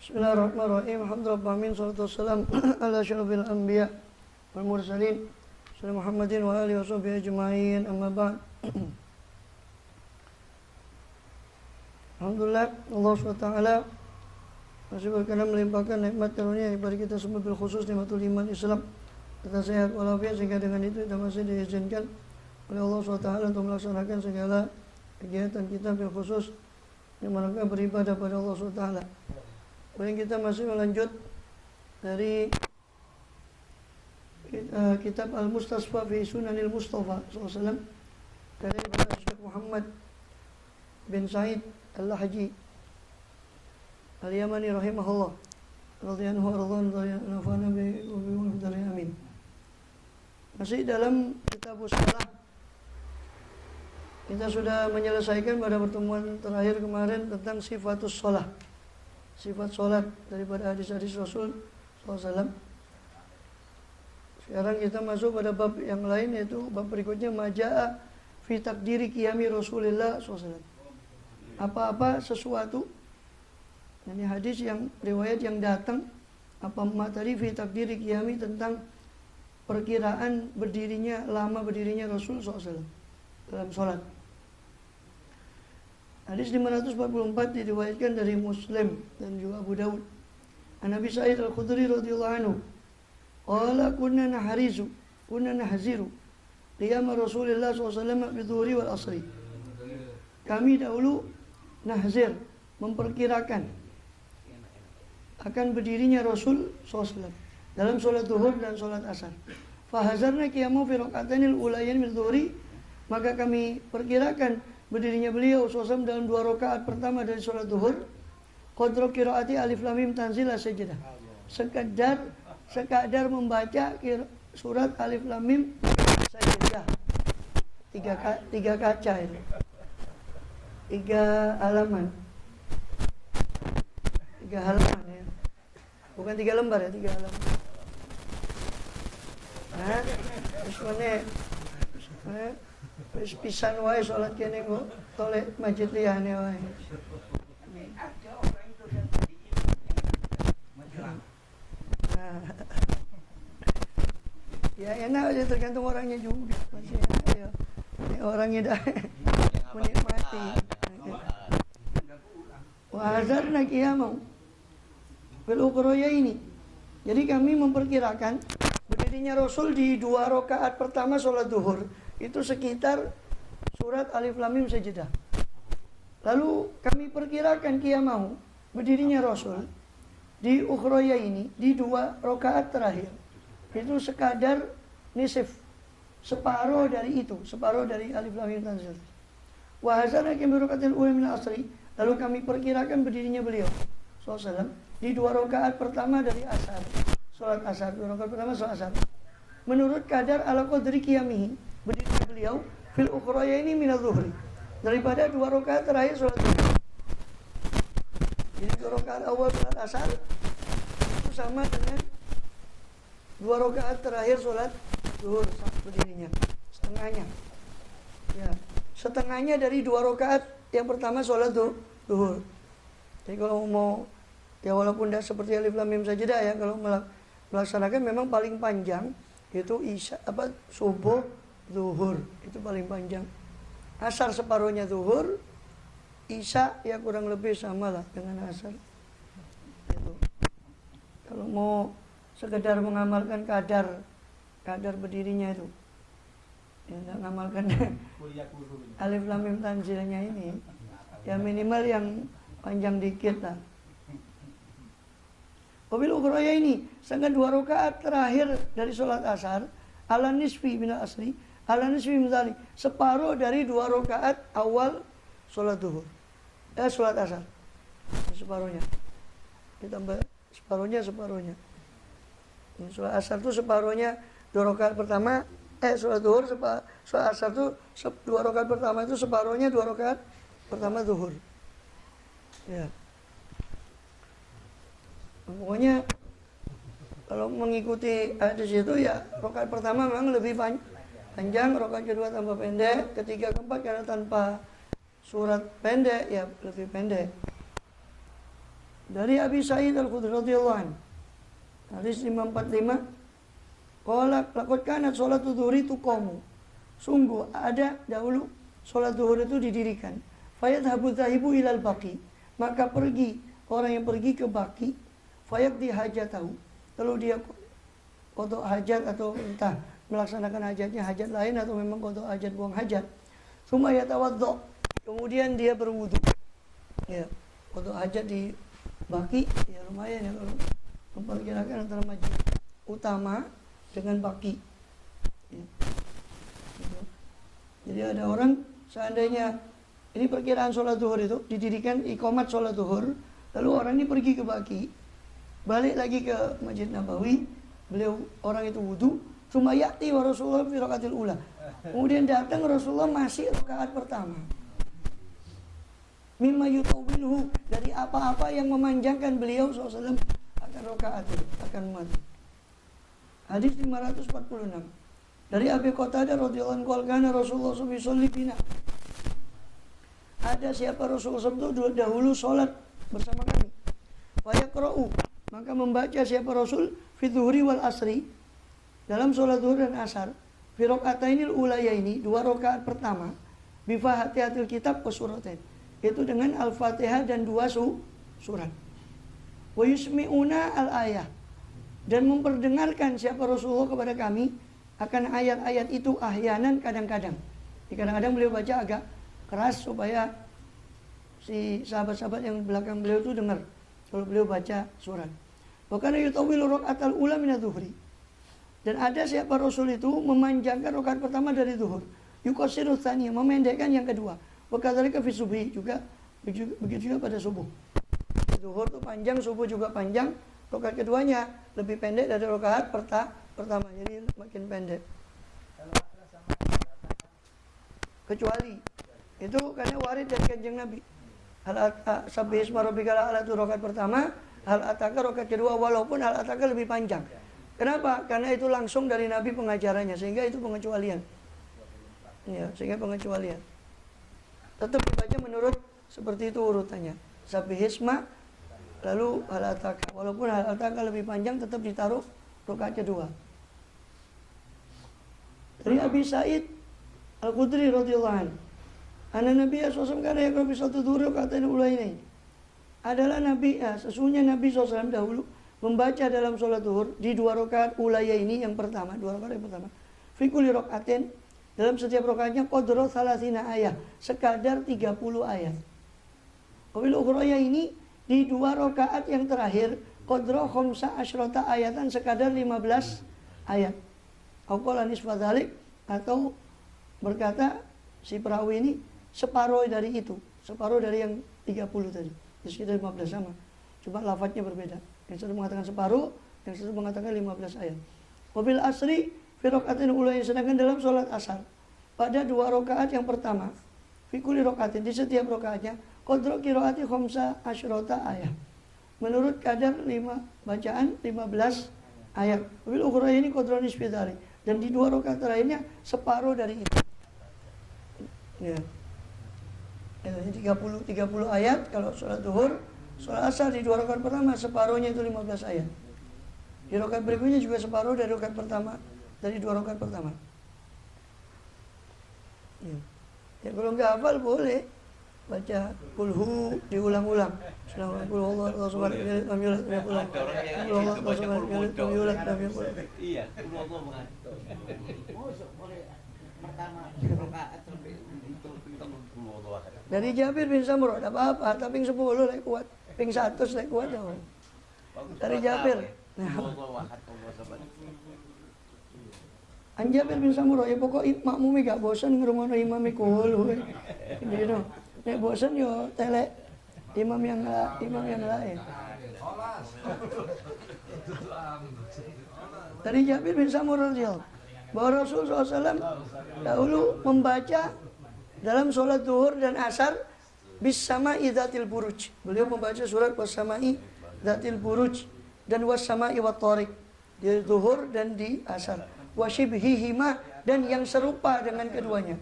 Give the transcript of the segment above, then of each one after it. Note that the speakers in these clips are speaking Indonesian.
Bismillahirrahmanirrahim. Alhamdulillah, salatu wassalam ala asyrafil anbiya wal mursalin sayyidina Muhammadin wa alihi washabihi ajma'in. Amma ba'd. Alhamdulillah, Allah SWT masih berkenan melimpahkan nikmat karunia kepada kita semua, bil khusus nikmatul iman Islam, kita sehat walafiat, sehingga dengan itu kita masih diizinkan oleh Allah SWT untuk melaksanakan segala kegiatan kita, bil khusus yang mereka beribadah pada Allah SWT. Kemudian kita masih melanjut dari kitab Al-Mustasfa fi Sunanil Mustafa SAW dari Syekh Muhammad bin Sa'id Al-Lahji Al-Yamani rahimahullah radhiyallahu anhu wa amin. Masih dalam kitab Shalah, kita sudah menyelesaikan pada pertemuan terakhir kemarin tentang sifatus shalah, sifat sholat daripada hadis-hadis Rasul SAW. Sekarang kita masuk pada bab yang lain, yaitu bab berikutnya, maja'a fi takdiri qiyami Rasulullah SAW. Apa-apa sesuatu, ini hadis yang riwayat yang datang apa materi fi takdiri qiyami, tentang perkiraan lama berdirinya Rasul SAW dalam sholat. Hadis 544 diriwayatkan dari Muslim dan juga Abu Daud. An Abi Sa'id Al-Khudri radhiyallahu anhu, qala kunna nahziru qiyam Rasulullah SAW bi dhuhri wal asri. Kami dahulu nahzir, memperkirakan akan berdirinya Rasul SAW dalam sholat zuhur dan sholat asar. Fahazarna qiyamu fi raka'atainil ulayain min dhuhri, maka kami perkirakan berdirinya beliau SAW dalam 2 rakaat pertama dari sholat zuhur. Qadra qiraati alif lam mim tanzil as-sajdah, sekadar membaca surat alif lam mim sajdah, 3 kaca itu, 3 halaman, 3 halaman ya, bukan 3 lembar ya, 3 halaman. Nah, terus mana wis pisan wae salat kene kok tolek masjid liyane wae. Ya enak aja, tergantung orangnya juga. Masih enak ya. Ini orangnya dah menikmati. Wa hazarna qiyamau bil ukhroya ini. Jadi kami memperkirakan berdirinya Rasul di 2 rakaat pertama sholat zuhur itu sekitar surat alif lam mim sajdah. Lalu kami perkirakan qiyamau, berdirinya Rasul di ukhroya ini, di 2 rakaat terakhir, itu sekadar nisif, separuh dari itu, separuh dari alif lam mim tanzil. Wa hazana kami rakatil ula min asri, lalu kami perkirakan berdirinya beliau SAW di 2 rakaat pertama dari asar, sholat asar, 2 rakaat pertama sholat asar, menurut kadar ala qadri qiyamihi, berdiri beliau fil ukhroya ini minal zuhri, daripada 2 rakaat terakhir sholat zuhur. Jadi 2 rakaat awal sholat asar itu sama dengan 2 rakaat terakhir sholat zuhur berdirinya, setengahnya ya, setengahnya dari 2 rakaat yang pertama sholat zuhur. Jadi kalau mau ya, walaupun tidak seperti alif lam mim sajdah ya, kalau melaksanakan memang paling panjang itu subuh zuhur, itu paling panjang. Asar separuhnya zuhur, isya ya kurang lebih sama lah dengan asar itu. Kalau mau sekedar mengamalkan kadar berdirinya itu ya, tidak mengamalkan alif lam mim tanzilnya ini, ya minimal yang panjang dikit lah. Wabil ukhroya ini, sedangkan 2 rakaat terakhir dari sholat asar ala nisfi minal asri, ala nisfi minal, separuh dari 2 rakaat awal sholat zuhur, sholat asar, separuhnya, ditambah separuhnya. Sholat asar itu separuhnya 2 rakaat pertama, sholat zuhur, sholat asar itu 2 rakaat pertama itu separuhnya 2 rakaat pertama zuhur. Ya. Pokoknya kalau mengikuti hadis itu ya, rakaat pertama memang lebih panjang, rakaat kedua tambah pendek, ketiga keempat karena tanpa surat pendek ya lebih pendek. Dari Abi Sa'id Al-Khudri radhiyallahu anhu. Hadis 545. Qala laqad kanat sholatu dzuhri tuqamu. Sungguh ada dahulu sholat zuhur itu didirikan. Fayadhabu dhahibu ilal baqi. Maka pergi orang yang pergi ke baqi. Fayaqdi hajatahu. Lalu dia qada hajat atau entah melaksanakan hajatnya hajat lain atau memang qada hajat buang hajat. Tsumma yatawaddo. Kemudian dia berwudu. Ya, qada hajat di baqi ya lumayan ya kalau memperkirakan antara masjid utama dengan baqi. Ya. Gitu. Jadi ada orang seandainya ini perkiraan sholat zuhur itu didirikan iqamat sholat zuhur, lalu orang ini pergi ke baqi, balik lagi ke Masjid Nabawi, beliau orang itu wudu, tsumma ya'ti wa Rasulullah fi raqatil ula. Kemudian datang Rasulullah masih rakaat pertama. Mimma yutawwilhu, dari apa-apa yang memanjangkan beliau SAW akan rakaat itu, akan mati. Hadis 546. Dari Abi Qatadah radhiyallahu anhu kana Rasulullah sallallahu alaihi ada siapa Rasulullah SAW itu dahulu sholat bersama kami. Wa yaqra'u, maka membaca siapa Rasul fi dzuhri wal asri, dalam sholat zuhur dan asar, fi raqatainil ulayaini, 2 rakaat pertama, bi fatihatil kitab wa suratain, itu dengan Al-Fatihah dan 2 surat. Wa yusmi'una al-ayah, dan memperdengarkan siapa Rasulullah kepada kami akan ayat-ayat itu ahyanan kadang-kadang. Kadang-kadang beliau baca agak keras supaya si sahabat-sahabat yang belakang beliau itu dengar kalau beliau baca surat. Bahkan yutawwilu raqatal ula min adz-dzuhri. Dan ada siapa Rasul itu memanjangkan rakaat pertama dari zuhur. Yuqassiru tsaniyah, memendekkan yang kedua. Wa kadzalika fi subhi, juga begitu juga pada subuh. Zuhur itu panjang, subuh juga panjang. Rakaat keduanya lebih pendek dari rakaat pertama. Jadi makin pendek. Kecuali itu karena warid dari Kanjeng Nabi. Hal sabbi isma rabbikal a'la itu rakaat pertama, hal ataka rakaat kedua, walaupun hal ataka lebih panjang. Kenapa? Karena itu langsung dari Nabi pengajarannya, sehingga itu pengecualian. Ya, sehingga pengecualian. Tetap dibaca menurut seperti itu urutannya. Sabbi isma lalu hal ataka. Walaupun hal ataka lebih panjang tetap ditaruh rakaat kedua. Dari Abi Sa'id Al-Khudri radhiyallahu anhu. Nabi SAW karena yang Nabi satu dulu katain ulaini adalah Nabi, sesungguhnya Nabi SAW dahulu membaca dalam sholat zuhur di 2 rakaat ulaya ini yang pertama, 2 rakaat yang pertama. Fi kulli rakaatin, dalam setiap rakaatnya qadra 30 ayat, sekadar 30 ayat. Wabil ukhraya ini di 2 rakaat yang terakhir qadra 15 ayatan, sekadar 15 ayat. Au qala nisfa dzalik, atau berkata si perawi ini separuh dari itu, separuh dari yang 30 tadi. Jadi sekitar 15 sama. Cuma lafadznya berbeda. Yang satu mengatakan separuh, yang satu mengatakan 15 ayat. Wabil asri fi rakaatin ulain, sedangkan dalam sholat asar pada 2 rakaat yang pertama, fi kulli rakaatin, di setiap rakaatnya qadra qiraati 15 ayat. Menurut kadar 5 bacaan 15 ayat. Wabil ukhra ini qadra nisfi dzalik, dan di 2 rakaat terakhirnya separuh dari itu. Ya. Ini 30 ayat kalau sholat zuhur. Sholat asar di 2 rakaat pertama separuhnya itu 15 ayat. Di rakaat berikutnya juga separuh dari rakaat pertama, dari 2 rakaat pertama. Ya kalau nggak hafal boleh baca kulhu diulang-ulang. Selama kulhu Allah subhanahu wa ta'ala kulhu Allah subhanahu wa ta'ala. Iya, kulhu Allah dari Jabir bin Samurah, ada apa-apa, tapi ping 10 lek kuat, ping 100 lek kuat. Dari Jabir. An Jabir bin Samurah, ya pokok makmumi gak bosan ngrungokno imam iku. Gitu. Nek bosan yo telek imam yang lain. Dari Jabir bin Samurah bahwa Rasulullah SAW dahulu membaca dalam sholat zuhur dan asar bis sama'i dzatil buruj. Beliau membaca surat was sama'i dzatil buruj dan was sama'i wat thariq di zuhur dan di asar. Wasyibhihima, dan yang serupa dengan keduanya.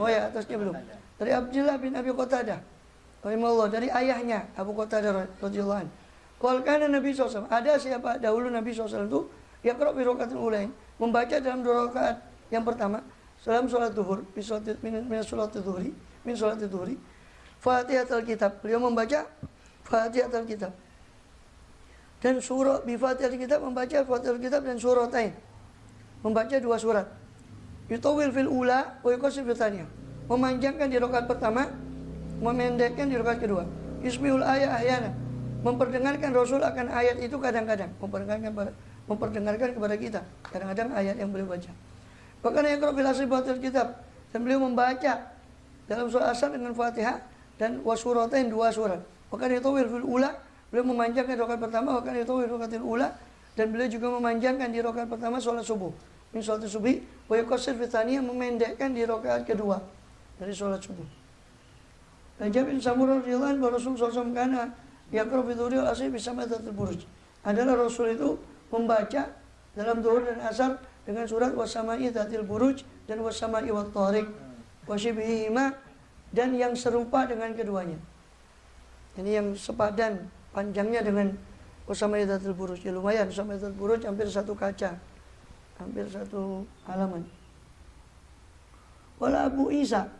Oh ya, atasnya belum. Dari Abdullah bin Abi Qatadah rahimahullah, dari ayahnya Abu Qatadah radhiyallahu anhu. Qala kana Nabi SAW, ada siapa dahulu Nabi SAW itu yaqra fi rakaatil ulain, membaca dalam 2 rakaat yang pertama dalam salat zuhur, min salat zuhri, Fatihatul Kitab. Beliau membaca Fatihatul Kitab. Dan surah bi Fatihatul Kitab, membaca Fatihatul Kitab dan suratain. Membaca 2 surat. Yutawil fil ula wa yuqassir fil tsaniyah. Memanjangkan di rakaat pertama, memendekkan di rakaat kedua. Yusmiul ayat ahyana. Memperdengarkan Rasul akan ayat itu kadang-kadang, memperdengarkan kepada kita kadang-kadang ayat yang beliau baca. Bahkan yaqra bil asri Fatihatul Kitab, dan beliau membaca dalam surah Asar dengan Fatihah dan wasuratain 2 surat. Bahkan yutawil fil ula, beliau memanjangkan di rakaat pertama, bahkan yutawil rakaatil ula, dan beliau juga memanjangkan di rakaat pertama salat subuh. Min salat subuh wa yuqassir fi tsaniyah, memendekkan di rakaat kedua dari salat subuh. Dan Jabir bin Samurah radhiyallahu anhu, Rasul sallallahu alaihi wasallam yaqra fi dhuhri wal asri bi samatatil buruj. Adalah Rasul itu membaca dalam zuhur dan asar dengan surat wasama'i dzatil buruj dan wasama'i wat thariq wa shibhihima, dan yang serupa dengan keduanya. Ini yang sepadan panjangnya dengan wasama'i dzatil buruj. Ya lumayan, wasama'i dzatil buruj hampir 1 kaca. Hampir 1 halaman. Wala Abu Isa,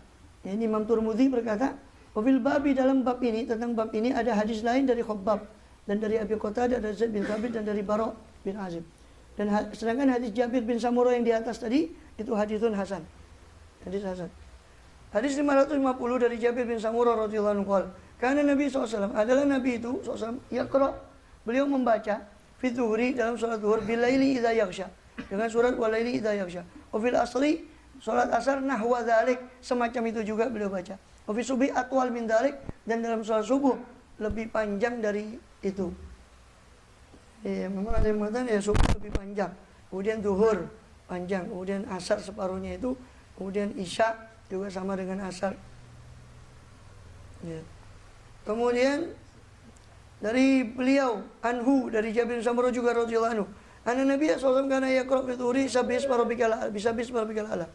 ini Imam Tirmidzi berkata, wafil babi, dalam bab ini, tentang bab ini ada hadis lain dari Khabbab dan dari Abi Qatadah, dari Zaid bin Thabit dan dari Bara' bin Azib. Dan sedangkan hadis Jabir bin Samurah yang di atas tadi itu hadisun hasan. Hadis hasan. Hadis 550 dari Jabir bin Samurah radhiyallahu anhu, karena Nabi SAW, adalah Nabi itu SAW yaqra, beliau membaca fi zuhri, dalam salat zuhur, bil laili idza yaghsha, dengan surat walaili idza yaghsha. Wa fil asri, salat asar, nahwa dzalik, semacam itu juga beliau baca. Wa fi subhi atwal min dzalik, dan dalam salat subuh lebih panjang dari itu. Memang ada yang mengatakan ya subuh lebih panjang, kemudian zuhur panjang, kemudian asar separuhnya itu, kemudian isya juga sama dengan asar. Ya. Kemudian dari beliau anhu, dari Jabir bin Samurah juga radhiyallahu anhu, anna Nabi sallallahu alaihi wasallam kana yaqra fi dhuhri sabbis rabbikal a'la.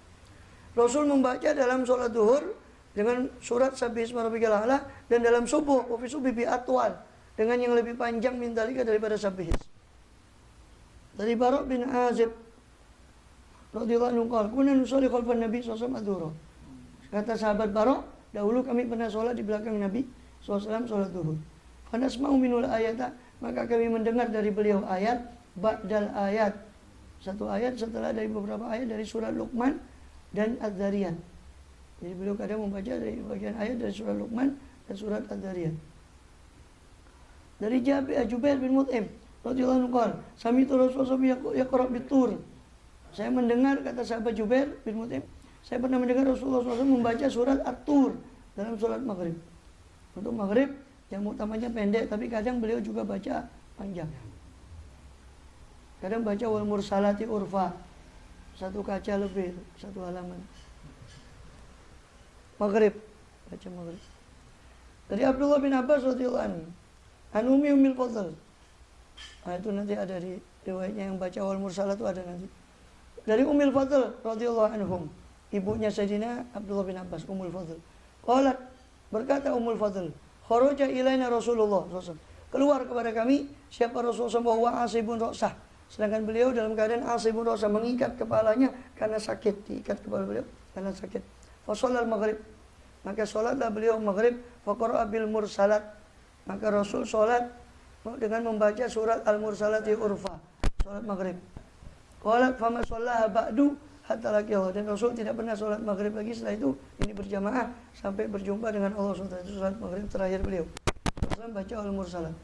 Rasul membaca dalam salat zuhur dengan surat sabbis rabbikal a'la, dan dalam subuh wa fi subhi bi atwal, dengan yang lebih panjang min dalika daripada sabbis. Dari Bara' bin Azib radhiyallahu anhu qala kunna nusalli khalfan Nabi sallallahu alaihi wasallam. Kata sahabat Bara', dahulu kami pernah salat di belakang Nabi sallallahu alaihi wasallam salat zuhur. Fa nasma'u minul ayata, maka kami mendengar dari beliau ayat ba'dal ayat, satu ayat setelah dari beberapa ayat dari surat Luqman dan Az-Zariyat. Jadi beliau kadang membaca dari bagian ayat dari surat Luqman dan surat Az-Zariyat. Dari Jubair bin Mut'im radhiyallahu anhu qala sami'tu Rasulullah yaqra bitur. Saya mendengar, kata sahabat Jubair bin Mut'im, saya pernah mendengar Rasulullah SAW membaca surat At-Tur dalam surat Maghrib. Untuk Maghrib yang utamanya pendek, tapi kadang beliau juga baca panjang. Kadang baca wal mursalati urfa, 1 kaca lebih, 1 halaman. Maghrib, baca Maghrib. Dari Abdullah bin Abbas radhiyallahu anhu, an Ummul Fadl. Nah, itu nanti ada di riwayatnya yang baca wal mursalat itu ada nanti. Dari Ummul Fadl radhiyallahu anhum, ibunya Sayyidina Abdullah bin Abbas, Ummul Fadl. Qalat, berkata Ummul Fadl, kharaja ilaina Rasulullah SAW. Keluar kepada kami siapa Rasulullah SAW, wa asibun ra'sah. Sedangkan beliau dalam keadaan asibun ra'sah, mengikat kepalanya karena sakit, diikat kepala beliau karena sakit. Fa shallal maghrib, maka salatlah beliau maghrib, fa qara'a bil mursalat, maka Rasul salat dengan membaca surat Al-Mursalati urfa, salat maghrib. Qalat fama shallaha ba'du hatta laqiyahu, dan Rasul tidak pernah salat maghrib lagi setelah itu, ini berjamaah sampai berjumpa dengan Allah SWT. Itu salat maghrib terakhir beliau. Rasul baca Al-Mursalat.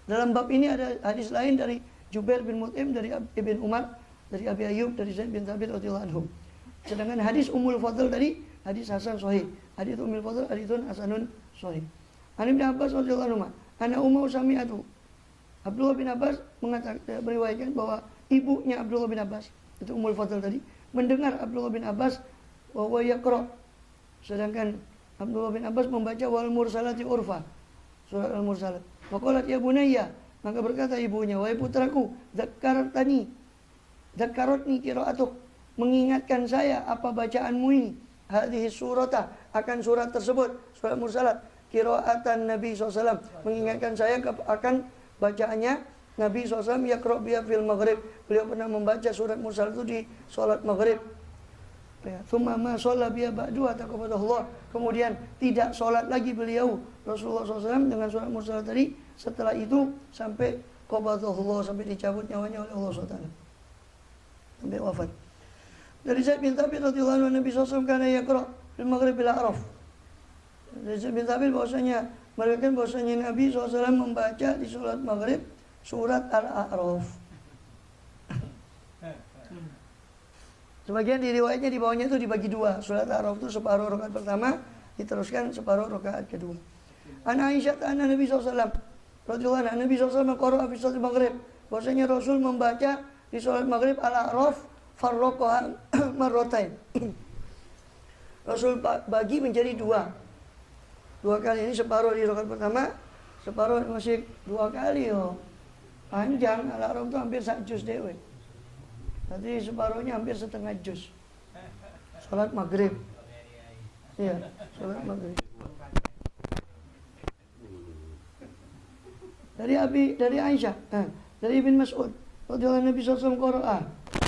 Dalam bab ini ada hadis lain dari Jubair bin Mut'im, dari Ibn Umar, dari Abi Ayyub, dari Zaid bin Thabit radhiyallahu anhum. Sedangkan hadis Ummul Fadl tadi hadis hasan sahih. Hadis Ummul Fadl haditsun hasanun sahih. An Ibnu Abbas radhiyallahu anhu, ana ummu sami'atu. Abdullah bin Abbas mengatakan, meriwayatkan bahwa ibunya Abdullah bin Abbas, itu Ummul Fadl tadi, mendengar Abdullah bin Abbas bahwa yaqra, sedangkan Abdullah bin Abbas membaca wal mursalati urfa, surat Al-Mursalat. Faqalat ya bunayya, maka berkata ibunya, wahai putraku, dzakkartani qira'atuk, mengingatkan saya apa bacaanmu ini, hadhihi surata, akan surat tersebut, surat Mursalat, qiraatan Nabi SAW, mengingatkan saya akan bacaannya Nabi SAW yaqra biha fil maghrib. Beliau pernah membaca surat mursal itu di salat maghrib. Ya, thumma ma shalla biha ba'du taqabbadallah. Kemudian tidak sholat lagi beliau Rasulullah SAW dengan surat mursal tadi setelah itu sampai qabadallah, sampai dicabut nyawanya oleh Allah SWT, sampai wafat. Dari Zaid bin Thabit radhiyallahu anhu, Nabi SAW kana yaqra fil maghrib bil a'raf. Dari Zaid bin Thabit bahwasanya meriwayatkan bahwasanya Nabi SAW membaca di salat maghrib surat Al-A'raf. Sebagian di riwayatnya di bawahnya itu dibagi dua. Surat Al-A'raf itu separuh rakaat pertama, diteruskan separuh rakaat kedua. An Aisyah anna Nabi SAW radhiyallahu anha, Nabi SAW qara'a fi shalat maghrib. Bahwasanya Rasul membaca di salat maghrib Al-A'raf farraqaha marratain. Rasul bagi menjadi dua kali. Ini separuh di rakaat pertama, separuh masih dua kali. Panjang. Al-A'raf itu hampir sak juz dewe. Tadi separuhnya hampir setengah juz. Salat maghrib. Iya, salat maghrib. Dari Aisyah, dari Ibn Mas'ud radhiyallahu anhu, Nabi SAW qara'a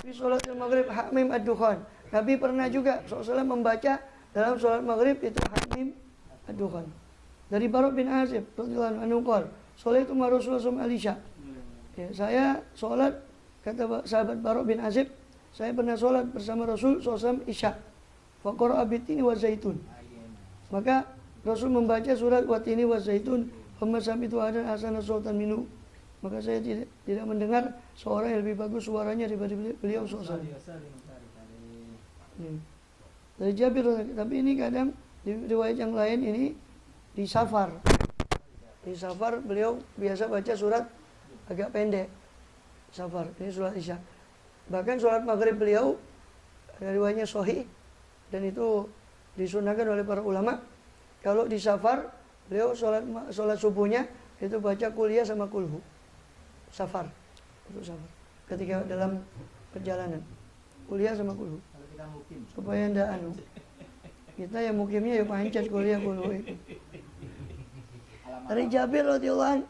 fi sholatil maghrib hamim ad-dukhan. Nabi pernah juga SAW membaca dalam salat maghrib itu hamim ad-dukhan. Dari Bara bin Azib radhiyallahu anhu qala, "Sholaitu ma Rasulullah SAW al-isya." Ya, saya salat, kata sahabat Bara bin Azib, saya pernah sholat bersama Rasul SAW isya. Faqara'a bitini wa zaitun. Maka Rasul membaca surat watini wa zaitun. Famasam itu ada asana sultan minu. Maka saya tidak mendengar seorang yang lebih bagus suaranya daripada beliau SAW. Dari Jabir, tapi ini kadang di riwayat yang lain ini di safar. Di safar beliau biasa baca surat agak pendek. Safar, ini sholat isya. Bahkan sholat maghrib beliau riwayatnya sahih dan itu disunahkan oleh para ulama. Kalau di safar beliau sholat subuhnya itu baca kuliah sama kulhu. Safar, untuk safar. Ketika dalam perjalanan kuliah sama kulhu. Supaya ndak kita yang mukimnya ya pancet kuliah kulhu itu. Dari Jabir radhiyallahu anhu,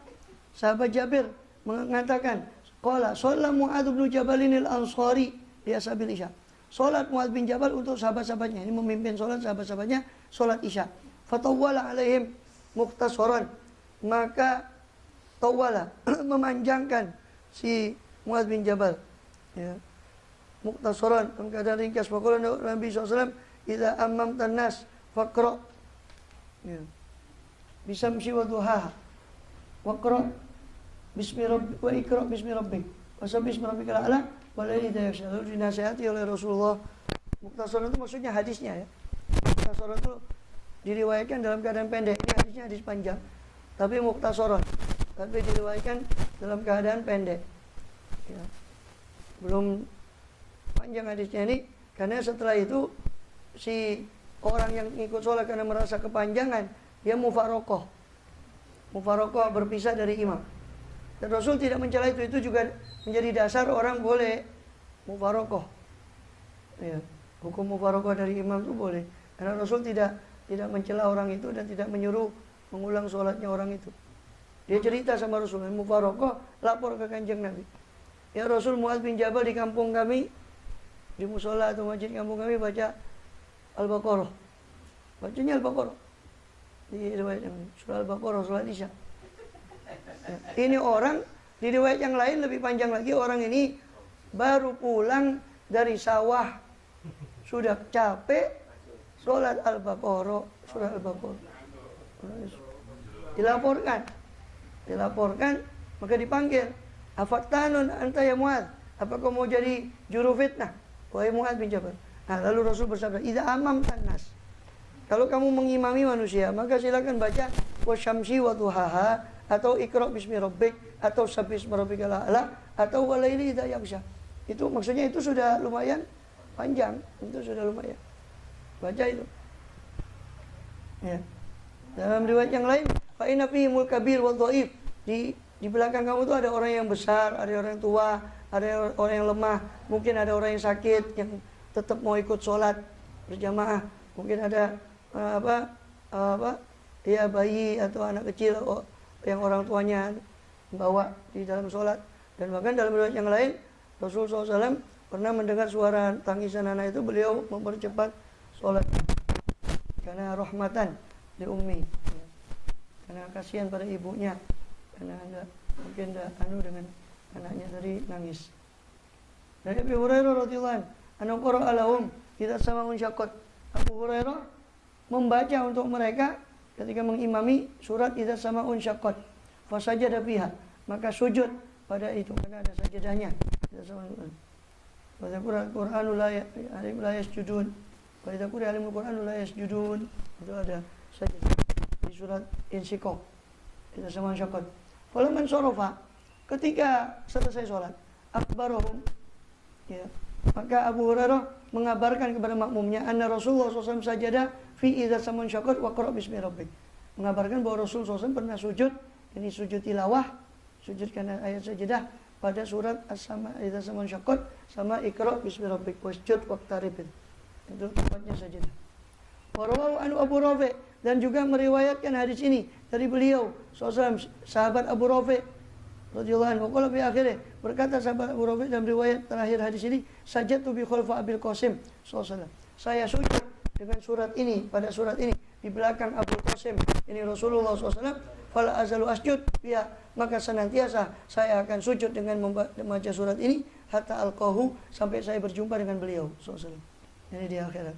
sahabat Jabir mengatakan, qala shalla Mu'adz bin Jabalin al-Ansari di ashabil isya. Salat Mu'adz bin Jabal untuk sahabat-sahabatnya. Ini memimpin salat sahabat-sahabatnya salat isya. Fatawwala alaihim mukhtasaran. Maka tawwala memanjangkan si Mu'adz bin Jabal. Ya. Mukhtasaran dalam keadaan ringkas. Faqala Nabi SAW, "Idza ammamtan nas faqra." Ya. Bisamsi wa duhaha. Waqra Bismi Rabbik wa ikra bismi Rabbik wasabbih bismi rabbikal a'la wa la ilaha illa anta. Dinasihati oleh Rasulullah. Mukhtasar itu maksudnya hadisnya ya. Mukhtasar itu diriwayatkan dalam keadaan pendek. Ini hadisnya hadis panjang, tapi mukhtasar, tapi diriwayatkan dalam keadaan pendek. Ya. Belum panjang hadisnya ini, karena setelah itu si orang yang ikut sholat karena merasa kepanjangan, dia mufarokoh berpisah dari imam. Dan Rasul tidak mencela itu juga menjadi dasar orang boleh mufarokoh. Ya, hukum mufarokoh dari imam itu boleh. Karena Rasul tidak mencela orang itu dan tidak menyuruh mengulang sholatnya orang itu. Dia cerita sama Rasul, mufarokoh, lapor ke Kanjeng Nabi. Ya Rasul, Mu'adz bin Jabal di kampung kami, di musola atau masjid kampung kami baca Al-Baqarah. Bacanya Al-Baqarah. Di riwayat yang surah Al-Baqarah, sholat isya. Ya. Ini orang di riwayat yang lain lebih panjang lagi, orang ini baru pulang dari sawah, sudah capek, sholat Al-Baqarah, surah Al-Baqarah. Dilaporkan, maka dipanggil. Afattanun anta ya Mu'adz, apa kau mau jadi juru fitnah, wahai Mu'adz bin Jabal? Nah, lalu Rasul bersabda, idza amamtan nas, kalau kamu mengimami manusia, maka silakan baca wasyamsi wa duhaha, atau ikra bismi rabbik, atau sabbih bismi rabbikal a'la, atau walaili idza yaghsha. Itu maksudnya itu sudah lumayan panjang, itu sudah lumayan. Baca itu. Ya. Dalam riwayat yang lain, fa inna fihimul kabir wal dhaif. Di belakang kamu tuh ada orang yang besar, ada orang yang tua, ada orang yang lemah, mungkin ada orang yang sakit yang tetap mau ikut sholat berjamaah, mungkin ada ya bayi atau anak kecil yang orang tuanya bawa di dalam sholat. Dan bahkan dalam riwayat yang lain Rasulullah SAW pernah mendengar suara tangisan anak itu, beliau mempercepat sholat karena rahmatan li ummi, karena kasihan pada ibunya, karena mungkin anu dengan anaknya tadi nangis. Dari Abu Hurairah radhiyallahu anhu qara'a lahum idza sama'un syaqqat. Abu Hurairah membaca untuk mereka ketika mengimami surat idza sama'un syaqqat fa sajada fiha, maka sujud pada itu karena ada sajadahnya. Idza sama'un wa dzakara al-Qur'anu la yasjudun. Wa idza quri'a al-Qur'anu la yasjudun. Itu ada sajadah di surat Insyiqaq. Idza sama'un syaqqat. Falamman sarafa, ketika selesai sholat, akbarahum, ya, maka Abu Hurairah mengabarkan kepada makmumnya anna Rasulullah SAW sajadah fi idza sama'un syaqqat wa qara bismi rabbik. Mengabarkan bahwa Rasulullah SAW pernah sujud, ini sujud tilawah, sujud karena ayat sajadah pada surat as-sama idza sama'un syaqqat sama iqra bismi rabbik wasjud waqtarib. Itu tempatnya sajadah. Wa rawahu an Abu Rafi', dan juga meriwayatkan hadis ini dari beliau SAW, sahabat Abu Rafi' radhiyallahu anhu. Qala fi akhirih, berkata sahabat Abu Rafi' dalam riwayat terakhir hadis ini, sajadtu bi khulfa Abil Qasim sallallahu. Saya sujud dengan surat ini, pada surat ini di belakang Abu Qasim, ini Rasulullah SAW. Fala azalu asjud ya, maka senantiasa saya akan sujud dengan membaca surat ini hatta alqahu, sampai saya berjumpa dengan beliau sallallahu. Ini di akhirat.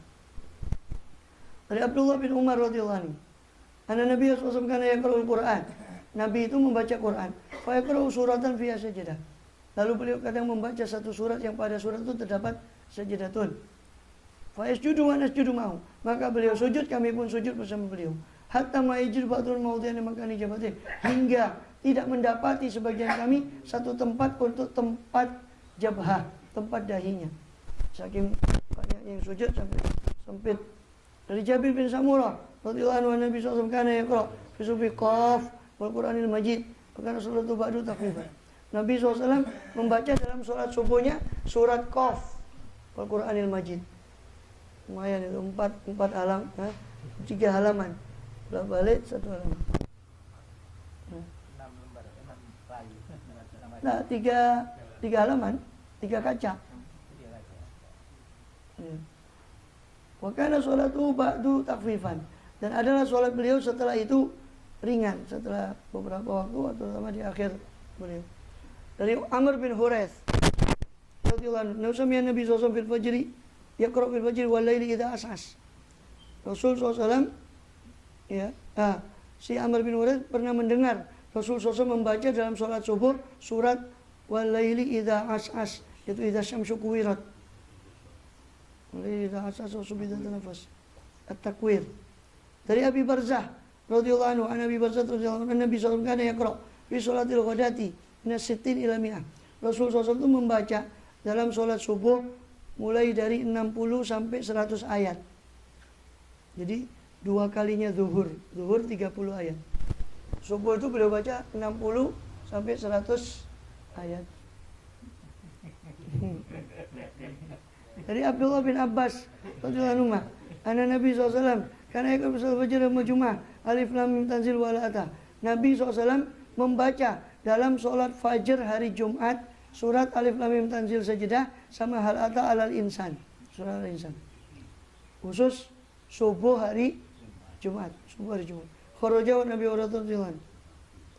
Dari Abdullah bin Umar radhiyallahu anhu, anna Nabi sallallahu alaihi wasallam kana yaqra'ul Qur'an. Nabi itu membaca Quran. Fa yaqra'u suratan fiha sajadah. Lalu beliau kadang membaca satu surat yang pada surat itu terdapat sajadatun. Fa yasjudu wa nasjudu ma'hu. Maka beliau sujud, kami pun sujud bersama beliau. Hatta ma yajid ba'dul mawdi'an makani jabatin. Hingga tidak mendapati sebagian kami satu tempat untuk tempat jabhah, tempat dahinya. Saking banyak yang sujud sampai sempit. Dari Jabir bin Samurah radhiyallahu anhu, Nabi sallallahu alaihi wasallam kana yaqra fi sufi qaf wal Qur'anil Majid, karena salat ba'du takhfifan. Nabi SAW membaca dalam salat subuhnya surat Qaf wal Qur'anil Majid. Lumayan itu 4 halaman, 3 halaman. Bolak balik 1 halaman. Nah, 3 halaman, 3 kaca. Wa kana salatu ba'du takhfifan, dan adalah salat beliau setelah itu ringan, setelah beberapa waktu, terutama di akhir beliau. Dari Amr bin Huraith radhiyallahu anhu, Nabi SAW fil fajri yaqra fil fajri wal laili idza as'as. Rasul SAW, ya, si Amr bin Huraith pernah mendengar Rasul SAW membaca dalam salat subuh surat wal laili idza as'as, yaitu idza syamsu kuwirat. Idza as'as wa subidat nafas. At-takwir. Dari Abi Barzah radhiyallahu anhu, Nabi Barzah radhiyallahu anhu, Nabi SAW kana yaqra fi salatil ghadati min as-sittin ila 100. Rasul SAW itu membaca dalam salat subuh mulai dari 60 sampai 100 ayat. Jadi 2 kalinya zuhur 30 ayat. Subuh itu beliau baca 60 sampai 100 ayat. Dari Abdullah bin Abbas radhiyallahu anhu, anna Nabi SAW karena ikut salat fajr dan Jumat, alif lam mim tanzil wal ata. Nabi SAW membaca dalam salat fajr hari Jumat surat alif lam mim tanzil sajadah sama hal ata alal insan, surat al-insan. Khusus subuh hari Jumat, subuh hari Jumat. Kharaja Nabi radhiyallahu anhu.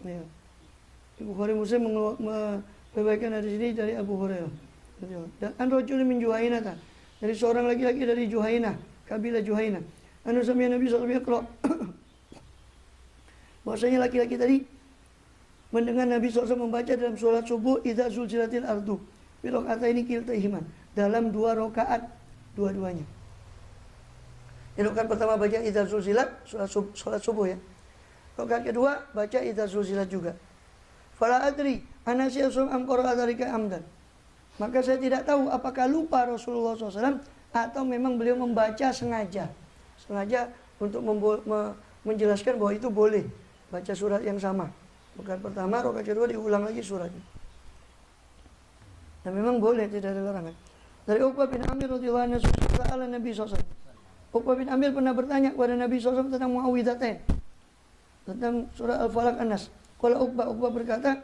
Ya. Bukhari Muslim meriwayatkan hadis ini dari Abu Hurairah. Dan an rajul min Juhainah, dari seorang laki-laki dari Juhainah, kabilah Juhainah. Anu sami Nabi sallallahu alaihi wasallam bahwasanya laki-laki tadi mendengar Nabi SAW membaca dalam sholat subuh idza zulzilatil ardu fi rakaataini kiltaihima, dalam 2 rakaat dua-duanya. Rakaat pertama baca idza zulzilat, sholat subuh ya. Rakaat kedua baca idza zulzilat juga. Fala adri anasya am qara'a dzalika amdan. Maka saya tidak tahu apakah lupa Rasulullah SAW atau memang beliau membaca sengaja untuk menjelaskan bahwa itu boleh baca surat yang sama. Rakaat pertama, rakaat kedua diulang lagi suratnya. Dan memang boleh, tidak ada larangan. Dari Uqbah bin Amir radhiyallahu anhu, Nabi SAW. Uqbah bin Amir pernah bertanya kepada Nabi SAW tentang Muawwidzatain. tentang surah Al-Falaq An-Nas. Qala Uqbah berkata,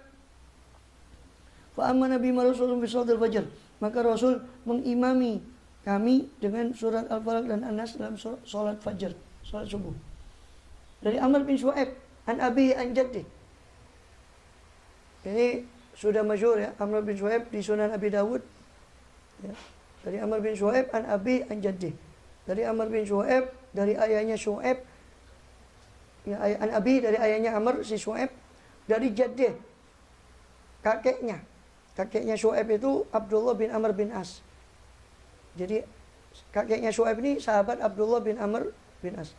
fa amma nabi rasulun bi salatil fajr, maka Rasul mengimami kami dengan surat Al-Falaq dan An-Nas dalam salat fajar, salat subuh. Dari Amr bin Shu'aib an abi an jaddi. Ini sudah masyhur ya, Amr bin Shu'aib di Sunan Abi Dawud. Ya. Dari Amr bin Shu'aib an abi an jaddi. Dari Amr bin Shu'aib dari ayahnya Shu'aib. Ya, an abi dari ayahnya Amr si Shu'aib, dari jaddi kakeknya. Kakeknya Shu'aib itu Abdullah bin Amr bin As. Jadi kakeknya Shu'aib ini sahabat Abdullah bin Amr bin As.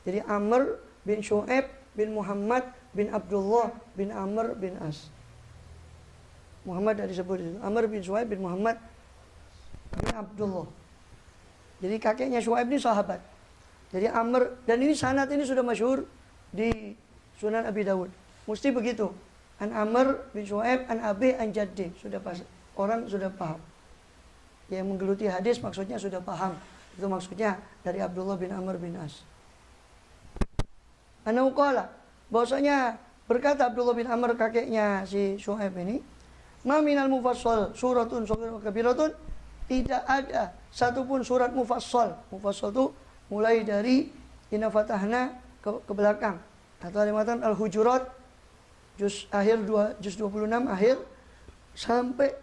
Jadi Amr bin Shu'aib bin Muhammad bin Abdullah bin Amr bin As. Muhammad dari disebut itu. Amr bin Shu'aib bin Muhammad bin Abdullah. Jadi kakeknya Shu'aib ini sahabat. Jadi Amr, dan ini sanad ini sudah masyhur di Sunan Abi Dawud. Mesti begitu. An Amr bin Shu'aib an Abi an Jaddi. Sudah pas, orang sudah paham. Yang menggeluti hadis maksudnya sudah paham. Itu maksudnya dari Abdullah bin Amr bin As. Anau qala, bahwasanya berkata Abdullah bin Amr kakeknya si Shu'aib ini, ma minal mufassal suratun shaghirun kabiratun, tidak ada satupun surat mufassal. Mufassal itu mulai dari Inna Fatahna ke belakang. Atau ada matan Al-Hujurat juz 26 akhir sampai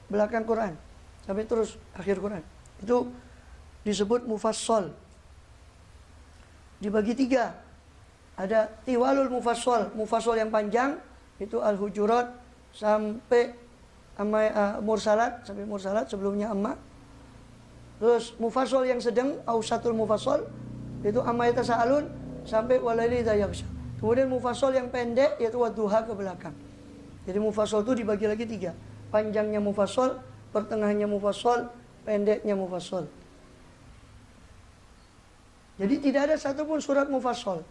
belakang Quran. Sampai terus akhir Quran. Itu disebut mufassal. Dibagi tiga. Ada tiwalul mufassal. Mufassal yang panjang itu Al-Hujurat sampai Mursalat, sampai Mursalat sebelumnya Amma. Terus mufassal yang sedang Ausatul mufassal itu Amma Yatasaalun sampai Walaili Idza Yaghsha. Kemudian mufassal yang pendek yaitu Wadduha ke belakang. Jadi mufassal itu dibagi lagi tiga. Panjangnya mufassal, pertengahannya mufassal, pendeknya mufassal. Jadi tidak ada satupun surat mufassal,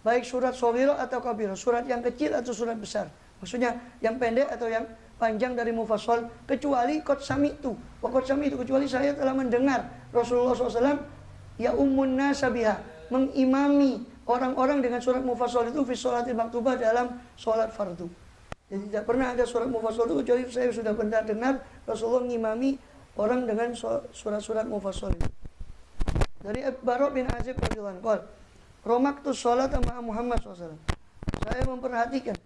baik surat shaghirah atau kabirah, surat yang kecil atau surat besar. Maksudnya yang pendek atau yang panjang dari mufassal, kecuali qad sami'tu. Wa qad sami'tu, kecuali saya telah mendengar Rasulullah SAW ya ummun nasabiha, mengimami orang-orang dengan surat mufassal itu fi sholatil maktubah, dalam sholat fardu. Jadi tidak pernah ada surat mufassal itu kecuali saya sudah benar dengar Rasulullah mengimami orang dengan surat-surat mufassal itu. Dari Bara bin Azib radhiyallahu anhu, romaktu sholat sama Muhammad SAW. Saya memperhatikan,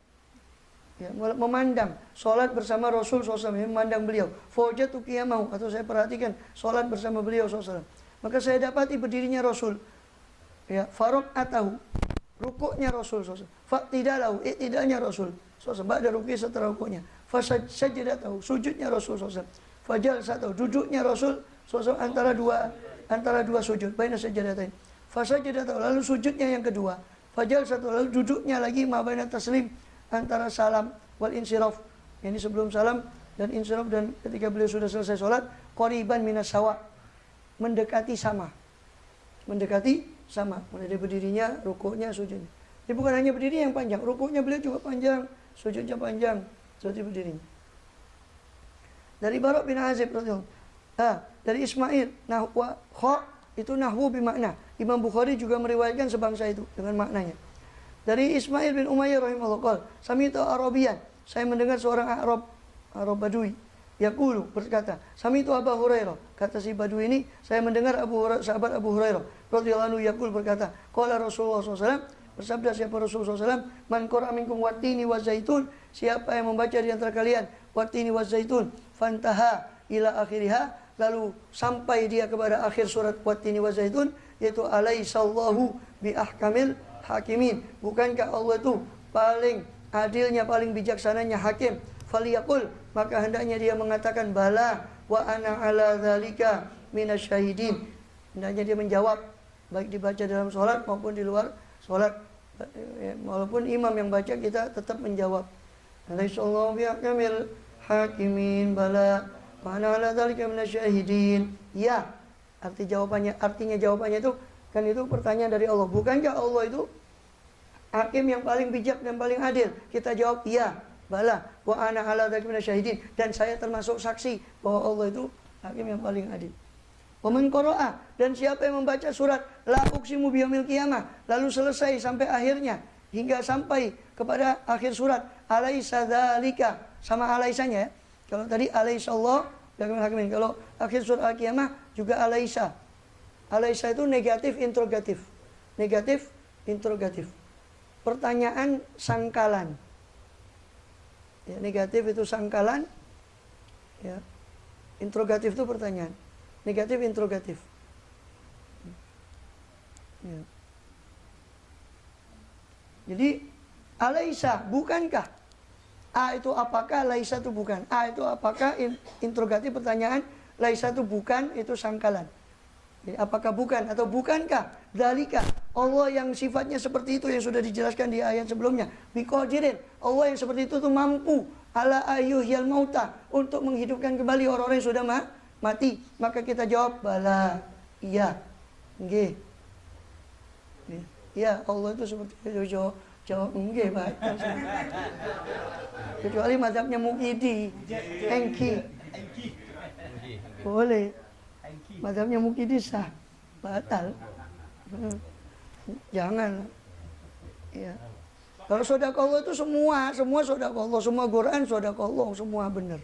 ya, memandang sholat bersama Rasul SAW, memandang beliau. Fawjatu qiyamahu, atau saya perhatikan sholat bersama beliau SAW. Maka saya dapati berdirinya Rasul. Ya, farok atahu, rukuknya Rasul SAW. Fa'tidalahu, i'tidalnya Rasul SAW. Ba'da ruku'i, setelah rukuknya. Fasajadatahu, sujudnya Rasul SAW. Fajal satu, duduknya Rasul SAW antara dua sujud. Baina sajadatain. Fasajadatahu, lalu sujudnya yang kedua. Fajal satu, lalu duduknya lagi mabaina taslim, antara salam wal insiraf. Ini sebelum salam dan insiraf, dan ketika beliau sudah selesai sholat, qoriban minas sawa, mendekati sama. Mendekati sama, mulai dari berdirinya, rukuknya, sujudnya. Jadi bukan hanya berdiri yang panjang, rukuknya beliau juga panjang, sujudnya panjang, seperti berdirinya. Dari Bara bin Azib radhiyallahu anhu, dari Ismail, nahwa kha itu nahwu bimakna. Imam Bukhari juga meriwayatkan sebangsa itu dengan maknanya. Dari Ismail bin Umayyah rahimahullah, sami'tu Arabiyan, saya mendengar seorang Arab Badui, yaqulu, berkata, sami'tu Abu Hurairah, kata si Badui ini, saya mendengar sahabat Abu Hurairah radhiyallahu anhu yaqul, berkata, qala Rasulullah SAW, bersabda siapa Rasulullah SAW, man qara'a minkum wattini wazaitun, siapa yang membaca di antara kalian wattini wazaitun, fantaha ila akhiriha, lalu sampai dia kepada akhir surat wattini wazaitun, yaitu alaihissallahu bi ahkamil hakimin, bukankah Allah itu paling adilnya, paling bijaksananya hakim. Faliyaqul, maka hendaknya dia mengatakan bala wa ana ala dzalika minasyahidin. Hendaknya dia menjawab, baik dibaca dalam sholat maupun di luar sholat. Walaupun imam yang baca, kita tetap menjawab. Alaihissallahu bi ahkamil hakimin bala wa ana ala dzalika minasyahidin. Ya, artinya jawabannya itu kan, itu pertanyaan dari Allah. Bukankah Allah itu hakim yang paling bijak dan paling adil? Kita jawab iya, bala wa ana ala dzalika minasyahidin, dan saya termasuk saksi bahwa Allah itu hakim yang paling adil. Waman qara'a, dan siapa yang membaca surat la uqsimu biyaumil qiyamah lalu selesai sampai akhirnya hingga sampai kepada akhir surat alaisa dzalika, sama alaisanya ya. Kalau tadi alaisallah bihakamil hakimin, kalau akhir surat al-qiyamah juga alaisa. Alaisa itu negatif interrogatif. Negatif interrogatif. Pertanyaan sangkalan. Ya, negatif itu sangkalan. Ya. Interrogatif itu pertanyaan. Negatif interrogatif. Ya. Jadi alaisa, bukankah? A itu apakah, laisa itu bukan. A itu apakah, interrogatif pertanyaan, laisa itu bukan, itu sangkalan. Jadi, apakah bukan atau bukankah dzalika, Allah yang sifatnya seperti itu yang sudah dijelaskan di ayat sebelumnya, biqadirin, Allah yang seperti itu tuh mampu ala ayyuhyal mauta, untuk menghidupkan kembali orang-orang yang sudah mati. Maka kita jawab bala, iya. Nggih. Ya, Allah itu seperti itu. Jawab nggih, Pak. Kecuali mazhabnya Muqidi, Engki. Boleh. Mazhabnya Muqidi sah, batal. Jangan. Ya. Kalau sedekah itu semua sedekah, semua Quran sedekah, semua benar.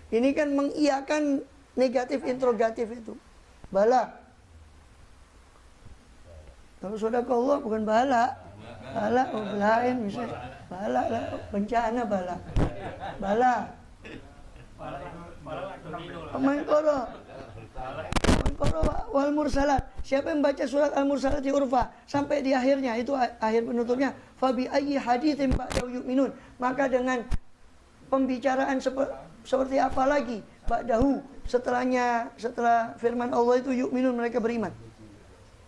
Ini kan mengiyakan negatif interrogatif itu. Bala. Kalau sedekah bukan bala. Bala lain misalnya. Bala bencana bala. Bala. Mangkoro wal mursalat. Siapa yang baca surat al-mursalat di urfa sampai di akhirnya, itu akhir penutupnya, fabi ayyi haditsin ba'dahu yu'minun, maka dengan pembicaraan seperti apa lagi ba'dahu, setelah firman Allah itu yu'minun, mereka beriman.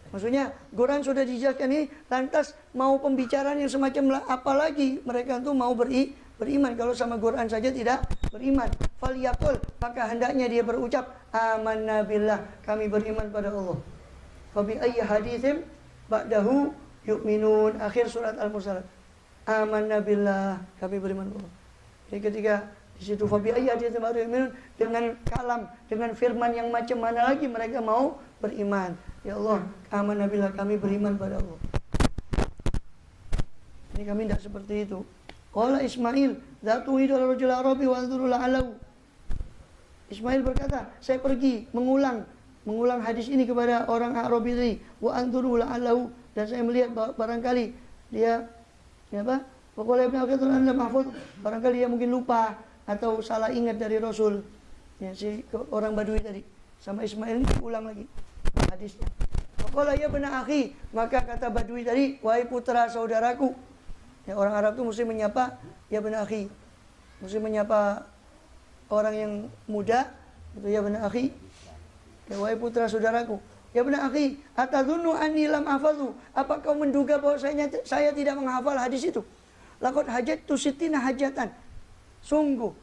Maksudnya Quran sudah dijelaskan ini, lantas mau pembicaraan yang semacam apa lagi, mereka itu mau beriman kalau sama Quran saja tidak beriman. Falyaqul, maka hendaknya dia berucap amanna billah, kami beriman pada Allah. Fa bi ayyi haditsin ba'dahu yu'minun, akhir surat Al-Mursalat. Amanna billah, kami beriman pada Allah. Jadi ketika di situ fa bi ayyi haditsin ba'dahu yu'minun, dengan kalam, dengan firman yang macam mana lagi mereka mau beriman. Ya Allah, amanna billah, kami beriman pada Allah. Ini kami tidak seperti itu. Qala Ismail, "Zatu idul rajul Arabi wa anzuru la'alahu." Ismail berkata, saya pergi mengulang hadis ini kepada orang Arabi tadi, wa anzuru la'alahu, dan saya melihat barangkali dia apa? Wa qala ibnu Akhir anda mahfuz, barangkali dia mungkin lupa atau salah ingat dari Rasul. Ya, si orang Badui tadi. Sama Ismail ini ulang lagi hadisnya. Wa qala ya ibnu akhi, maka kata Badui tadi, wahai putra saudaraku. Ya, orang Arab itu mesti menyapa ya ibnu akhi. Mesti menyapa orang yang muda itu ya ibnu akhi. Ya, wahai putra saudaraku. Ya ibnu akhi, atadhunnu anni lam ahfazu? Apa kau menduga bahwa saya tidak menghafal hadis itu? Laqad hajjatu sittina hajatan. Sungguh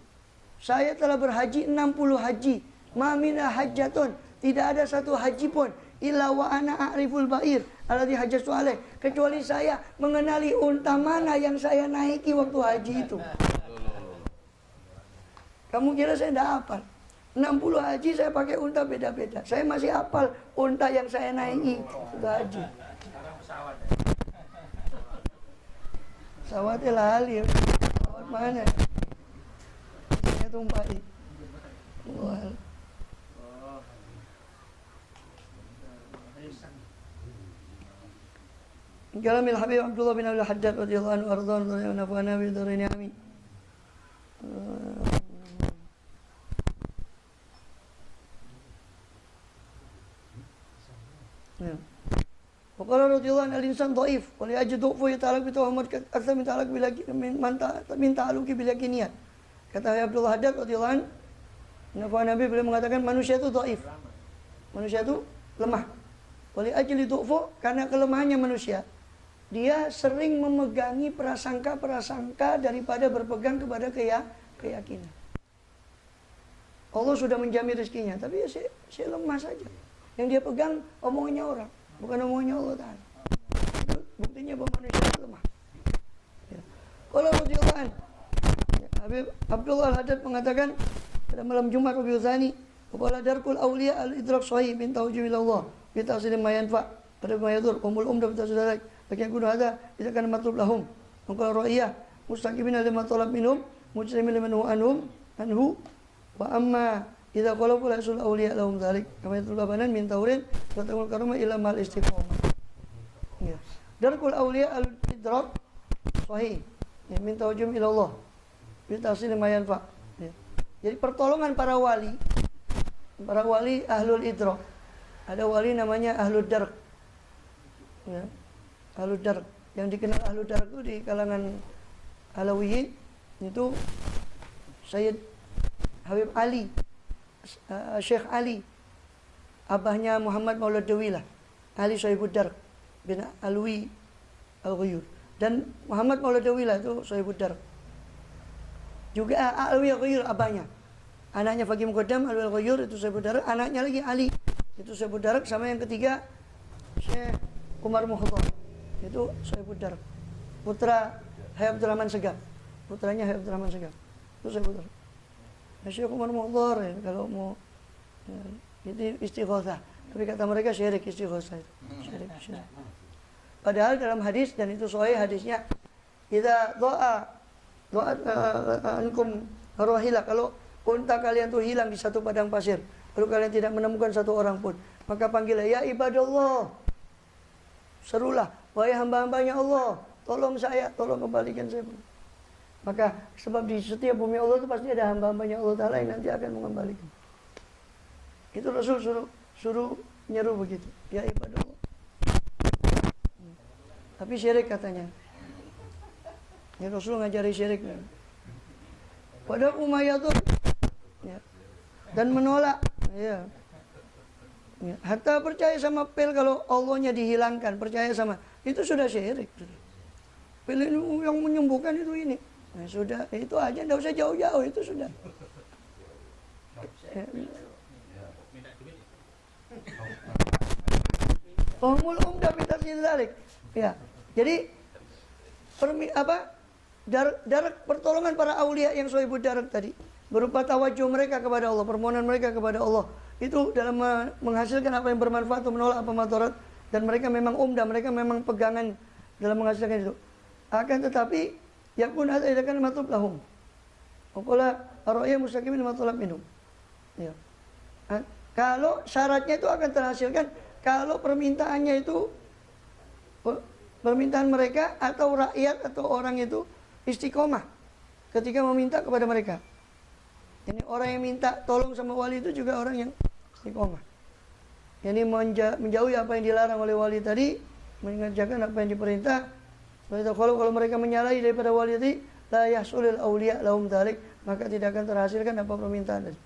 saya telah berhaji 60 haji. Ma minna hajjatun, tidak ada satu haji pun illa wa ana a'riful ba'ir alladhi hajjatu alaih, kecuali saya mengenali unta mana yang saya naiki waktu haji itu. Kamu kira saya tidak hafal? 60 haji saya pakai unta beda-beda. Saya masih hafal unta yang saya naiki waktu haji. Pesawatnya lali. Pesawat mana? Saya tumpah. Wah. Kalamil Habib Abdullah bin Abdul Haddad radhiyallahu anhu arda wa nafa'ana bi dharini amin. Ya. Waqala radhiyallahu anhu al-insan dhaif wa li ajdu fa yata'allaq bi tuhmat akthar min ta'allaq min ta'alluqi bil yakiniyat. Kata Abdullah Haddad radhiyallahu anhu, Nabi beliau mengatakan manusia itu dhaif. Manusia itu lemah. Wa li ajli dhu'fu, karena kelemahannya manusia, dia sering memegangi prasangka-prasangka daripada berpegang kepada keyakinan. Allah sudah menjamin rezekinya, tapi ya saya lemah saja. Yang dia pegang omongannya orang, bukan omongannya Allah Ta'ala. Buktinya bahwa manusia itu lemah. Ya. Kalau radhiyallahu anhu, Habib Abdullah Al-Haddad mengatakan pada malam Jumat Rabiul Tsani, Wala darkul awliya al-idrak sahih min tawjih ilallah bi ta'sil ma yanfa pada ma yadur umul umda bi ta'sil lakin kudu hada idza kana matlub lahum qala ra'iyah mustaqimin lima talab minhum mujrimin liman anhu wa amma idza qala la yasul awliya lahum dzalik kama yatlubanan min taurin wa taqul karama ila mal istiqamah. Ya. Darkul awliya al-idrak sahih min tawjih ilallah bi ta'sil ma yanfa. Ya. Jadi pertolongan para wali ahlul idrak. Ada wali namanya ahlul dark. Ya. Ahlul dark. Yang dikenal ahlul dark itu di kalangan Alawiyin itu Sayyid Habib Ali, Syekh Ali, abahnya Muhammad Maulad Dawilah, Ali Sahibud Dark bin Alwi Al-Ghuyur. Dan Muhammad Maulad Dawilah itu Sahibud Dark. Juga Alwi Al-Ghuyur abahnya. Anaknya Faqih Muqaddam Alwi Al-Ghuyur itu Sahibud Dark, anaknya lagi Ali itu Sahibud Dark, sama yang ketiga Syekh Umar Muhdhar itu Sahibud Dark. Putra Hayy Abdurrahman Segaf. Putranya Hayy Abdurrahman Segaf. Itu Sahibud Dark. Syekh Umar Muhdhar ya, kalau mau itu istighatsah. Tapi kata mereka syirik istighatsah itu. Syirik. Padahal dalam hadis, dan itu sahih hadisnya, idza dha'a ankum rahila, kalau unta kalian tuh hilang di satu padang pasir, lalu kalian tidak menemukan satu orang pun, maka panggillah ya ibadallah. Serulah, wahai hamba-hambanya Allah, tolong saya, tolong kembalikan saya. Maka sebab di setiap bumi Allah itu pasti ada hamba-hambanya Allah Ta'ala yang nanti akan mengembalikan. Itu Rasul suruh nyeru begitu, ya ibadallah. Tapi syirik katanya. Ya Rasul ngajari syirik. Padahal Umayyadun ya, dan menolak ya. Ya, hatta percaya sama pil kalau Allahnya dihilangkan, percaya sama itu sudah syirik. Pil yang menyembuhkan itu ini. Nah, sudah itu aja, enggak usah jauh-jauh, itu sudah. Fahmul umdah bitafsir dzalik. Ya. Jadi darak pertolongan para aulia yang sohibud darak tadi berupa tawajuh mereka kepada Allah, permohonan mereka kepada Allah itu dalam menghasilkan apa yang bermanfaat atau menolak apa madarat, dan mereka memang mereka memang pegangan dalam menghasilkan itu. Akan tetapi yakun hadza idza kana matlub lahum. Qala ar-ra'ya mustaqimin lima talab minhum. Ya. Kalau syaratnya itu akan terhasilkan kalau permintaannya itu permintaan mereka atau rakyat atau orang itu istiqomah ketika meminta kepada mereka. Ini orang yang minta tolong sama wali itu juga orang yang istiqomah. Ini menjauhi apa yang dilarang oleh wali tadi, mengerjakan apa yang diperintah. Kalau mereka menyalahi daripada wali tadi, la yahsulul auliya lahum dzalik, maka tidak akan terhasilkan apa permintaan tadi.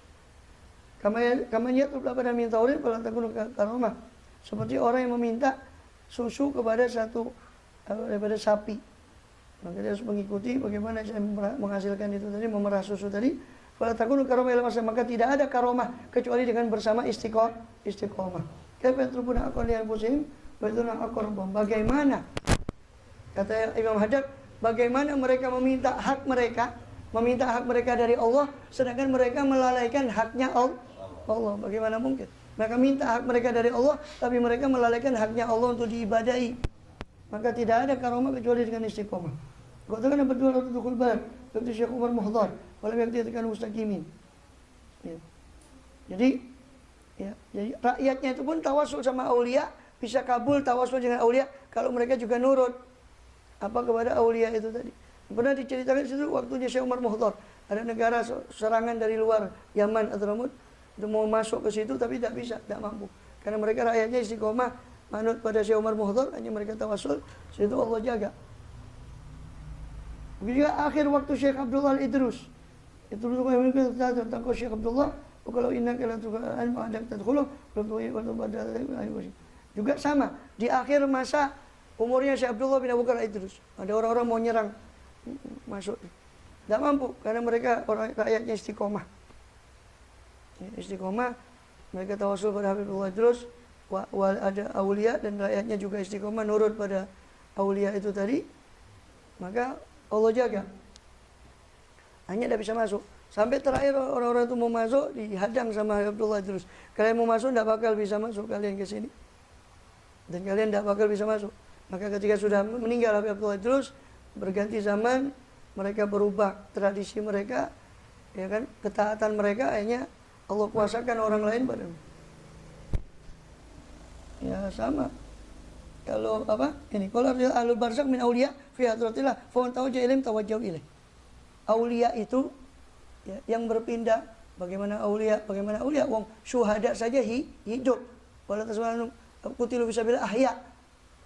Kamanya tulah pada minta urin pada takun karomah. Seperti orang yang meminta susu kepada daripada sapi. Maka dia harus mengikuti bagaimana saya menghasilkan itu tadi, memerah susu tadi. Pada takun karomah ilmu, maka tidak ada karomah kecuali dengan bersama istiqomah. Kaifa yatrubuna aqwaliyal muslim wa yaduna aqrabahum. Bagaimana kata Imam Haddad, bagaimana mereka meminta hak mereka dari Allah, sedangkan mereka melalaikan haknya Allah. Bagaimana mungkin? Mereka minta hak mereka dari Allah, tapi mereka melalaikan haknya Allah untuk diibadahi. Maka tidak ada karomah kecuali dengan istiqomah. Katakan yang berdua waktu dukul balad, waktu Syekh Umar Muhdhar, walau yang dikatakan mustaqimin. Ya. Jadi rakyatnya itu pun tawasul sama aulia, bisa kabul tawasul dengan aulia kalau mereka juga nurut kepada aulia itu tadi. Pernah diceritakan di situ waktunya Syekh Umar Muhdhar, ada negara serangan dari luar Yaman atau Ramud, itu mau masuk ke situ tapi tidak bisa, tidak mampu. Karena mereka rakyatnya istiqomah manut pada Syekh Umar Muhdhar, hanya mereka tawasul, situ Allah jaga. Begitu juga akhir waktu Syekh Abdullah Al-Idrus. Itu dulu yang tentang Syekh Abdullah, kalau innaka la tuqan ma'adak tadkhulu juga sama di akhir masa umurnya Syekh Abdullah bin Abu Bakar Idrus. Ada orang-orang mau nyerang masuk. Tidak mampu karena mereka rakyatnya istiqomah. Istiqomah, mereka tawasul pada Habibullah Idrus, ada aulia dan rakyatnya juga istiqomah nurut pada aulia itu tadi. Maka Allah jaga. hanya tidak bisa masuk. Sampai terakhir orang-orang itu mau masuk, dihadang sama Abdullah terus. Kalian mau masuk, tidak bakal bisa masuk kalian ke sini. Dan kalian tidak bakal bisa masuk. Maka ketika sudah meninggal Abdullah terus, berganti zaman, mereka berubah tradisi mereka, ya kan, ketaatan mereka, akhirnya Allah kuasakan orang lain pada. Ya sama. Kalau apa? Ini kalau ahlul barzakh min auliya fi hadratillah fa man tawajjaha ilaihim tawajjahu ilaih. Aulia itu ya, yang berpindah. Bagaimana aulia? Wong syuhada saja hidup. Wala tasmanu qutilu fisabilillah ahya.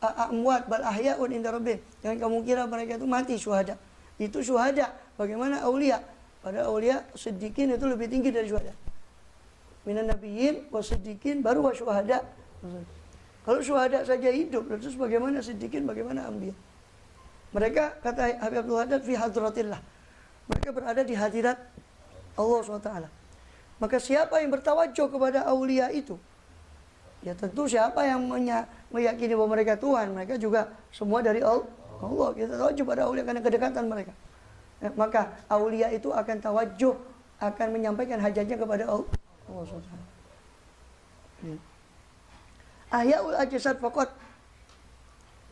Amwat bal ahyaun inda rabbih. Jangan kamu kira mereka itu mati syuhada. Itu syuhada. Bagaimana aulia? Pada aulia siddiqin itu lebih tinggi dari syuhada. Minan nabiyyin wa siddiqin baru wa syuhada. Kalau syuhada saja hidup, terus bagaimana siddiqin, bagaimana anbiya? Mereka, kata Habib Abdul Haddad, fi hadratillah. Mereka berada di hadirat Allah SWT. Maka siapa yang bertawajjuh kepada aulia itu? Ya tentu siapa yang meyakini bahwa mereka Tuhan, mereka juga semua dari Allah. Kita tawajjuh pada aulia karena kedekatan mereka. Maka aulia itu akan tawajjuh, akan menyampaikan hajatnya kepada Allah SWT. Ahyaul ajsad faqat.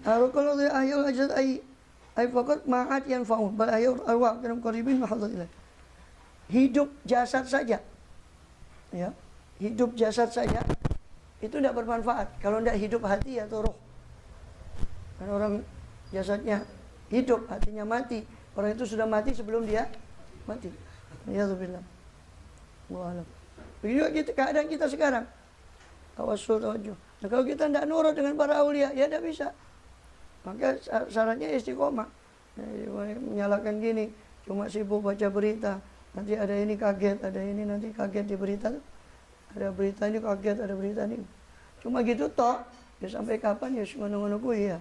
Kalau ahyaul ajsad ay faqat ma'at yanfa'un bal ahyaul arwah kana qaribin mahadzatillah. Hidup jasad saja. Ya, hidup jasad saja itu tidak bermanfaat kalau tidak hidup hati atau roh. Karena orang jasadnya hidup, hatinya mati. Orang itu sudah mati sebelum dia mati. Ya Alhamdulillah. Wallah. Begitu juga keadaan kita sekarang. Tawassul, tawajjuh. Nah, kalau kita tidak nurut dengan para aulia, ya tidak bisa. Maka syaratnya istiqomah. Menyalahkan gini, cuma sibuk baca berita. Nanti ada ini kaget, ada ini nanti kaget di berita. Ada berita ini kaget, ada berita ini. Cuma gitu toh. Ya sampai kapan ya ngono-ngono kuwi ya.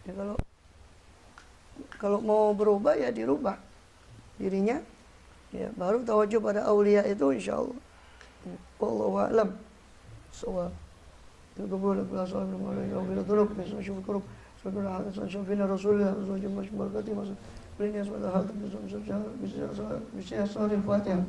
Ya kalau mau berubah ya dirubah dirinya. Ya baru tawajjuh pada aulia itu insyaallah. Wallahu a'lam. تقبل كل صلاة من الملائكة وبلا طرق نشوف الطرق سبحان الله شوفنا رسول الله صلى الله عليه وسلم بركاته بلين يسمع هذا بسم الله الفاتحة